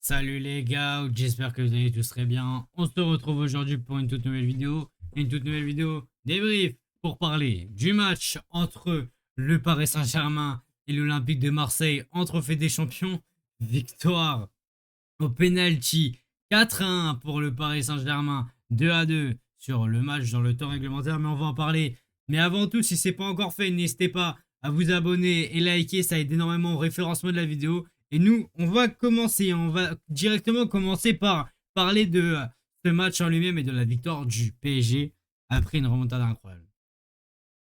Salut les gars, j'espère que vous allez tous très bien. On se retrouve aujourd'hui pour une toute nouvelle vidéo. Une toute nouvelle vidéo débrief pour parler du match entre le Paris Saint-Germain et l'Olympique de Marseille en Trophée des Champions. Victoire au penalty 4-1 pour le Paris Saint-Germain, 2-2 sur le match dans le temps réglementaire, mais on va en parler. Mais avant tout, si ce n'est pas encore fait, n'hésitez pas à vous abonner et liker, ça aide énormément au référencement de la vidéo. Et nous, on va directement commencer par parler de ce match en lui-même et de la victoire du PSG après une remontada incroyable.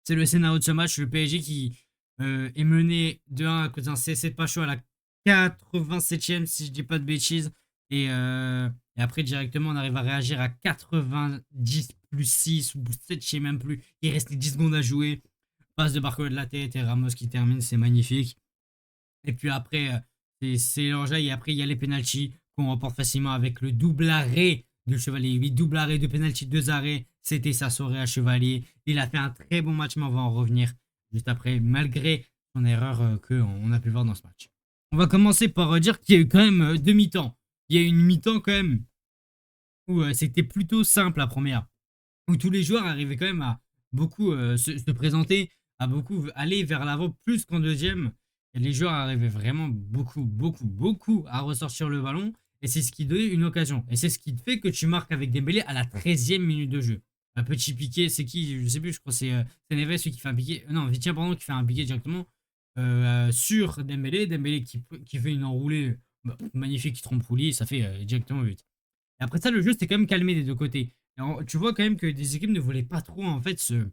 C'est le scénario de ce match, le PSG qui est mené 2-1 à cause d'un CC de Pacho à la 87e, si je dis pas de bêtises. Et après, directement, on arrive à réagir à 90 plus 6 ou 7, je sais même plus. Il restait 10 secondes à jouer. Passe de Barco de la tête et Ramos qui termine, c'est magnifique. Et puis après, c'est l'enjeu. Et après, il y a les pénaltys qu'on remporte facilement avec le double arrêt de Chevalier. 8 double arrêt de pénalty, 2 arrêts. C'était sa soirée à Chevalier. Il a fait un très bon match, mais on va en revenir juste après, malgré son erreur qu'on a pu voir dans ce match. On va commencer par dire qu'il y a eu quand même deux mi-temps. Il y a eu une mi-temps quand même où c'était plutôt simple la première. Où tous les joueurs arrivaient quand même à beaucoup se présenter, à beaucoup aller vers l'avant plus qu'en deuxième. Et les joueurs arrivaient vraiment beaucoup à ressortir le ballon. Et c'est ce qui donnait une occasion. Et c'est ce qui fait que tu marques avec Dembélé à la 13e minute de jeu. Un petit piqué, c'est qui? Je sais plus, je crois que c'est Neves celui qui fait un piqué. Non, Vitinha, pardon, qui fait un piqué directement sur Dembélé. Dembélé qui fait une enroulée magnifique, qui trompe Pouli, ça fait directement 8. Et après ça, le jeu s'est quand même calmé des deux côtés. Tu vois quand même que des équipes ne voulaient pas trop en fait se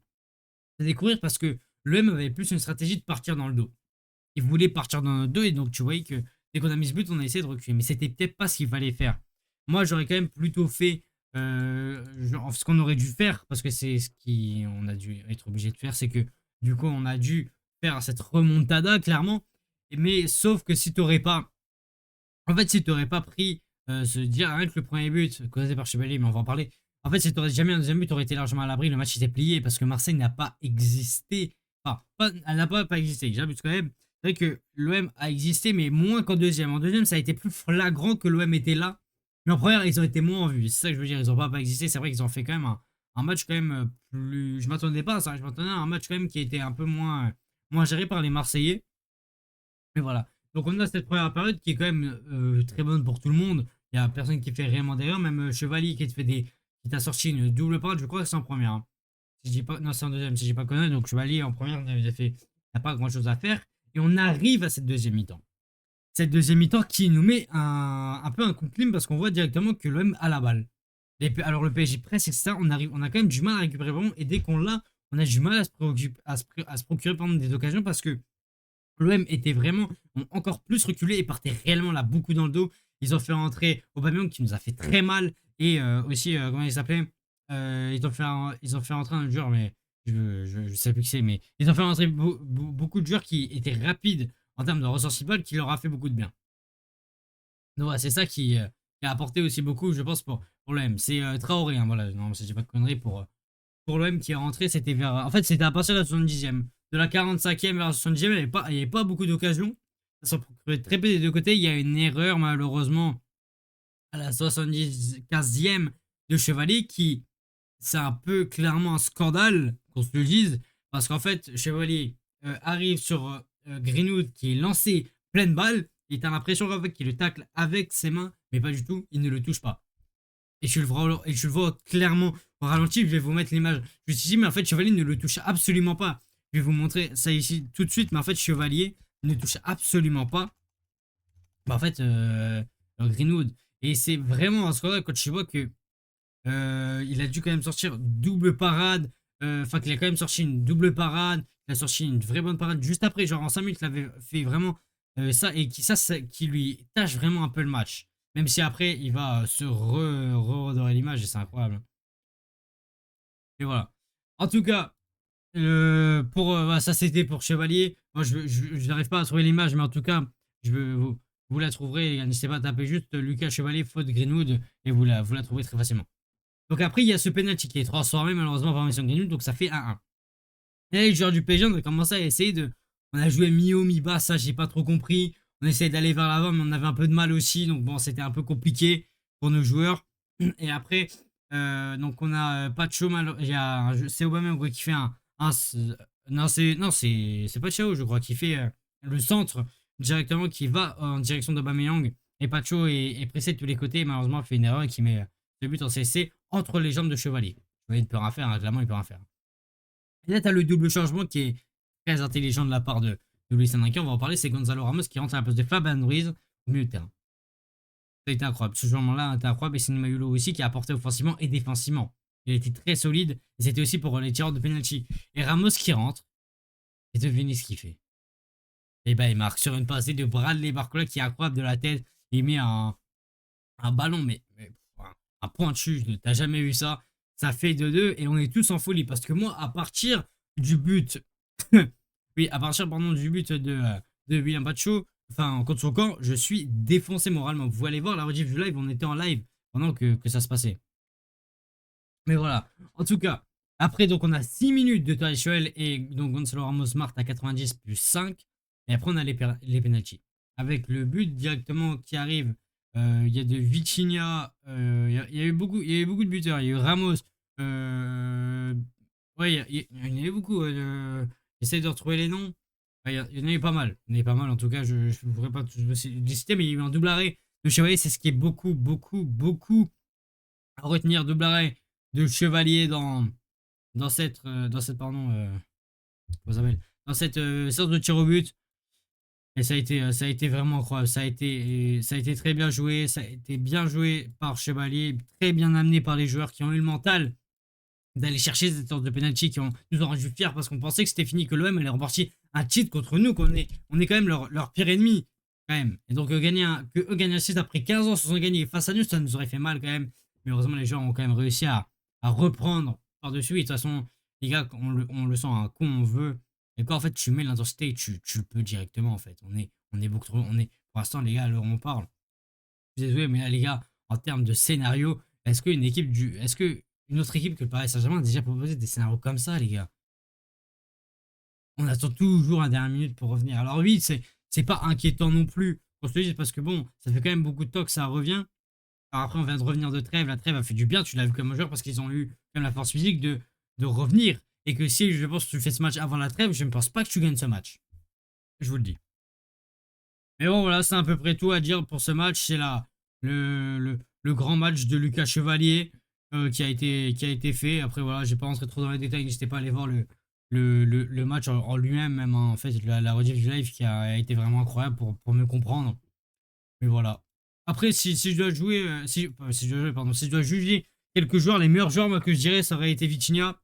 découvrir parce que l'OM avait plus une stratégie de partir dans le dos. Ils voulaient partir dans le dos et donc tu voyais que dès qu'on a mis ce but, on a essayé de reculer. Mais c'était peut-être pas ce qu'il fallait faire. Moi, j'aurais quand même plutôt fait ce qu'on aurait dû faire parce que c'est ce qu'on a dû être obligé de faire, c'est que du coup, on a dû faire cette remontada clairement. Mais sauf que si t'aurais pas, en fait, si t'aurais pas pris se dire rien que le premier but causé par Chevalier, mais on va en parler. En fait, si t'aurais jamais un deuxième but, t'aurais été largement à l'abri. Le match était plié parce que Marseille n'a pas existé. Enfin, elle n'a pas existé. J'abuse quand même. C'est vrai que l'OM a existé, mais moins qu'en deuxième. En deuxième, ça a été plus flagrant que l'OM était là. Mais en première, ils ont été moins en vue. C'est ça que je veux dire. Ils n'ont pas existé. C'est vrai qu'ils ont fait quand même un match quand même plus. Je m'attendais pas à ça. Je m'attendais à un match quand même qui était un peu moins géré par les Marseillais. Mais voilà. Donc on a cette première période qui est quand même très bonne pour tout le monde. Il n'y a personne qui fait réellement d'erreur. Même Chevalier qui t'a sorti une double parade, je crois que c'est en première, hein. Si je dis pas, non, c'est en deuxième, si je dis pas connu. Donc Chevalier en première, il n'a pas grand chose à faire. Et on arrive à cette deuxième mi-temps. Cette deuxième mi-temps qui nous met un peu un coup de clim parce qu'on voit directement que l'OM a la balle. Alors le PSG presse, etc. On a quand même du mal à récupérer le ballon. Et dès qu'on l'a, on a du mal à se procurer des occasions parce que l'OM était vraiment ont encore plus reculé et partait réellement là beaucoup dans le dos. Ils ont fait rentrer Aubameyang qui nous a fait très mal et aussi comment il s'appelait ils ont fait rentrer un joueur mais je sais plus qui c'est mais ils ont fait rentrer beaucoup de joueurs qui étaient rapides en termes de ressortie de balle qui leur a fait beaucoup de bien. Donc voilà, c'est ça qui a apporté aussi beaucoup je pense pour l'OM. C'est Traoré hein, voilà, non c'est pas de conneries pour l'OM qui est rentré, c'était vers. En fait, c'était à partir de la 70e. De la 45e vers la 70e, il n'y avait pas beaucoup d'occasions. Ça s'en procurait très peu des deux côtés. Il y a une erreur, malheureusement, à la 75e de Chevalier qui. C'est un peu clairement un scandale qu'on se le dise. Parce qu'en fait, Chevalier arrive sur Greenwood qui est lancé pleine balle. Et t'as l'impression qu'en fait, qu'il le tacle avec ses mains, mais pas du tout. Il ne le touche pas. Et tu le vois clairement au ralenti. Je vais vous mettre l'image juste ici, mais en fait, Chevalier ne le touche absolument pas. Je vais vous montrer ça ici tout de suite, mais en fait, Chevalier ne touche absolument pas. Bah, en fait, Greenwood. Et c'est vraiment un scandale quand tu vois que il a dû quand même sortir double parade. Enfin, qu'il a quand même sorti une double parade. Il a sorti une vraie bonne parade juste après. Genre en 5 minutes, il avait fait vraiment ça. Et qui lui tâche vraiment un peu le match. Même si après, il va se redorer l'image et c'est incroyable. Et voilà. En tout cas, voilà, ça c'était pour Chevalier. Moi, je n'arrive pas à trouver l'image, mais en tout cas, vous la trouverez. N'hésitez pas à taper juste Lucas Chevalier, faute Greenwood, et vous la trouverez très facilement. Donc après, il y a ce penalty qui est transformé malheureusement par Mason Greenwood, donc ça fait 1-1. Et là, les joueurs du PSG, on a commencé à essayer de. On a joué mi-haut, mi-bas, ça j'ai pas trop compris. On essayait d'aller vers l'avant, mais on avait un peu de mal aussi. Donc bon, c'était un peu compliqué pour nos joueurs. Et après, donc on a Pacho, il y a c'est Aubameyang ouais, qui fait non, c'est pas Chao, je crois, qui fait le centre directement, qui va en direction d'Aubameyang. Et Pacho est pressé de tous les côtés. Et malheureusement, il fait une erreur et qui met le but en CC entre les jambes de Chevalier. Chevalier ne peut rien faire, hein, clairement, il peut rien faire. Et là, tu as le double changement qui est très intelligent de la part de Luis Enrique. On va en parler. C'est Gonzalo Ramos qui rentre à la place de Fabian Ruiz au milieu de terrain. Ça a été incroyable. Ce changement-là a été incroyable. Et c'est Mayulo aussi qui a apporté offensivement et défensivement. Il était très solide. Et c'était aussi pour les tireurs de penalty. Et Ramos qui rentre. Et devinez ce qu'il fait. Et ben, il marque sur une passée de Bradley Barcola qui est incroyable de la tête. Il met un ballon, mais un pointu. T'as jamais vu ça. Ça fait 2-2 et on est tous en folie. Parce que moi, à partir du but. Oui, à partir pardon, du but de William Pacho, enfin, contre son camp, je suis défoncé moralement. Vous allez voir la rediff du live, on était en live pendant que ça se passait. Mais voilà. En tout cas, après, donc, on a 6 minutes de traditionnel et donc Gonzalo Ramos marque à 90 plus 5. Et après, on a les penalties. Avec le but directement qui arrive, il y a de Vitinha, il y a eu beaucoup de buteurs. Il y a eu Ramos. Ouais, il y en a eu beaucoup. J'essaie de retrouver les noms. Ouais, il y en a eu pas mal. Il y en a eu pas mal, en tout cas, je ne voudrais pas tous les citer, mais il y a eu un double arrêt de Chevalier. C'est ce qui est beaucoup à retenir. Double arrêt de Chevalier dans cette pardon, comment ça s'appelle dans cette séance de tir au but. Et ça a été vraiment incroyable. Ça a été très bien joué. Ça a été bien joué par Chevalier, très bien amené par les joueurs qui ont eu le mental d'aller chercher cette sorte de penalty qui nous ont rendu fiers parce qu'on pensait que c'était fini, que l'OM allait remporter un titre contre nous, qu'on est, on est quand même leur pire ennemi. Quand même. Et donc que eux gagnent un titre après 15 ans sans gagner face à nous, ça nous aurait fait mal quand même. Mais heureusement, les joueurs ont quand même réussi à reprendre par-dessus. Et de toute façon, les gars, on le sent un con, on veut. Et quand en fait tu mets l'intensité, tu le peux directement en fait. On est beaucoup trop. Pour l'instant, les gars, alors on parle. Je suis désolé, mais là, les gars, en termes de scénario, est-ce que une autre équipe que le Paris Saint-Germain a déjà proposé des scénarios comme ça, les gars? On attend toujours la dernière minute pour revenir. Alors oui, c'est pas inquiétant non plus, pour se dire, parce que bon, ça fait quand même beaucoup de temps que ça revient. Alors après, on vient de revenir de trêve. La trêve a fait du bien, tu l'as vu comme joueur, parce qu'ils ont eu quand même la force physique de revenir. Et que si je pense que tu fais ce match avant la trêve, je ne pense pas que tu gagnes ce match. Je vous le dis. Mais bon, voilà, c'est à peu près tout à dire pour ce match. C'est là le grand match de Lucas Chevalier qui a été fait. Après, voilà, j'ai pas rentré trop dans les détails. N'hésitez pas à aller voir le match en lui-même, même en fait, la rediff du live qui a été vraiment incroyable pour me comprendre. Mais voilà. Après, si je dois jouer, si je dois jouer, pardon, si je dois juger quelques joueurs, les meilleurs joueurs, moi, que je dirais, ça aurait été Vitinha,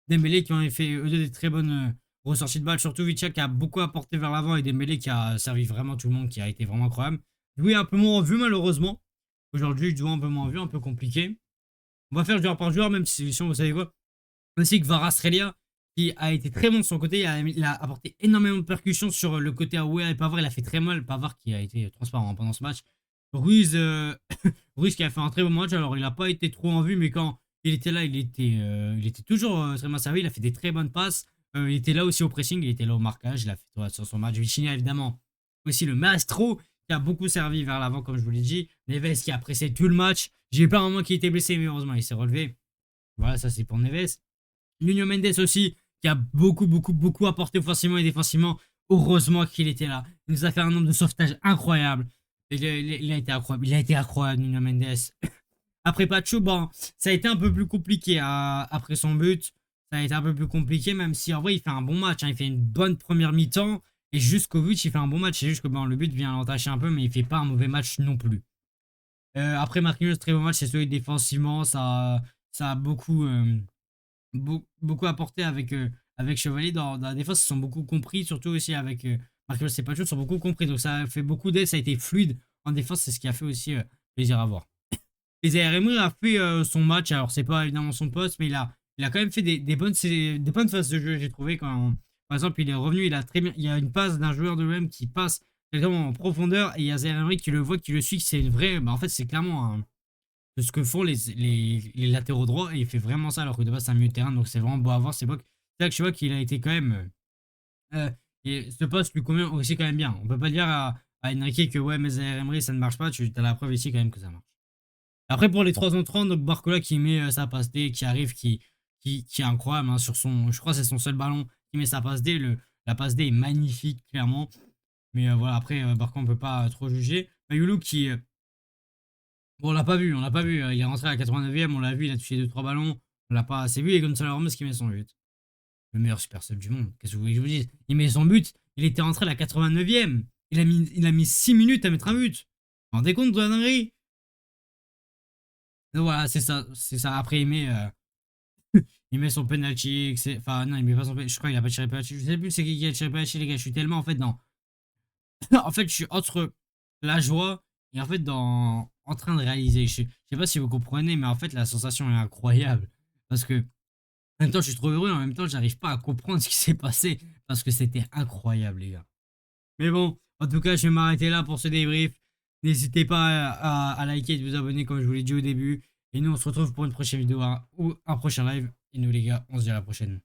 Dembélé qui ont fait eux deux des très bonnes ressorties de balles. Surtout Vitinha qui a beaucoup apporté vers l'avant et Dembélé qui a servi vraiment tout le monde, qui a été vraiment incroyable. Doué un peu moins en vue, malheureusement. Aujourd'hui, Doué un peu moins en vue, un peu compliqué. On va faire joueur par joueur, même si vous savez quoi. Ainsi que Varastrelia, qui a été très bon de son côté. Il a apporté énormément de percussions sur le côté Aoué et Pavard. Il a fait très mal. Pavard qui a été transparent pendant ce match. Ruiz, Ruiz qui a fait un très bon match. Alors, il n'a pas été trop en vue, mais quand il était là, il était toujours très bien servi. Il a fait des très bonnes passes. Il était là aussi au pressing. Il était là au marquage. Il a fait sur son match. Vitinha, évidemment. Aussi le maestro qui a beaucoup servi vers l'avant, comme je vous l'ai dit. Neves qui a pressé tout le match. J'ai eu pas un moment qui était blessé, mais heureusement, il s'est relevé. Voilà, ça c'est pour Neves. Nuno Mendes aussi, qui a beaucoup apporté offensivement et défensivement. Heureusement qu'il était là. Il nous a fait un nombre de sauvetages incroyable. Il a été incroyable. Il a été incroyable, Nuno Mendes. Après Pacho, bon, ça a été un peu plus compliqué après son but. Ça a été un peu plus compliqué, même si en vrai, il fait un bon match. Hein. Il fait une bonne première mi-temps. Et jusqu'au but, il fait un bon match. C'est juste que bon, le but vient l'entacher un peu, mais il fait pas un mauvais match non plus. Après Marquinhos, très bon match. C'est solide défensivement. Ça a beaucoup apporté avec Chevalier dans la défense. Ils sont beaucoup compris, surtout aussi avec Marquinhos et Pacho, ils sont beaucoup compris. Donc ça a fait beaucoup d'aide. Ça a été fluide en défense. C'est ce qui a fait aussi plaisir à voir. Les Emery a fait son match. Alors, c'est pas évidemment son poste, mais il a quand même fait des bonnes phases de jeu, j'ai trouvé. Par exemple, il est revenu, il y a une passe d'un joueur de l'OM qui passe directement en profondeur et il y a Emery qui le voit, qui le suit. C'est une vraie. Bah, en fait, c'est clairement ce que font les latéraux droits et il fait vraiment ça alors que de base, c'est un milieu de terrain. Donc, c'est vraiment beau à voir. C'est là que je vois qu'il a été quand même. Et ce poste lui convient aussi quand même bien. On peut pas dire à Enrique que ouais, mais Zaire Emery, ça ne marche pas. Tu as la preuve ici quand même que ça marche. Après, pour les 3 entrants, donc Barcola qui met sa passe D, qui arrive, qui est incroyable hein, sur son. Je crois que c'est son seul ballon qui met sa passe D. La passe D est magnifique, clairement. Mais voilà, après, Barcola, on peut pas trop juger. Mayulu qui. Bon, on l'a pas vu, on l'a pas vu. Il est rentré à la 89e, on l'a vu, il a touché 2-3 ballons. On l'a pas assez vu. Et Gonzalo Ramos qui met son but. Le meilleur super sub du monde. Qu'est-ce que vous voulez que je vous dise? Il met son but, il était rentré à la 89e. Il a mis 6 minutes à mettre un but. Vous vous rendez compte de la dinguerie? Donc voilà, c'est ça. C'est ça. Après, il met son penalty. Enfin, non, il met pas son penalty. Je crois qu'il a pas tiré penalty. Je sais plus c'est qui a tiré penalty, les gars. Je suis tellement en fait dans. En fait, je suis entre la joie et en fait en train de réaliser. Je sais pas si vous comprenez, mais en fait, la sensation est incroyable. Parce que en même temps, je suis trop heureux, en même temps, j'arrive pas à comprendre ce qui s'est passé parce que c'était incroyable, les gars. Mais bon, en tout cas, je vais m'arrêter là pour ce débrief. N'hésitez pas à liker et de vous abonner, comme je vous l'ai dit au début. Et nous, on se retrouve pour une prochaine vidéo ou un prochain live. Et nous, les gars, on se dit à la prochaine.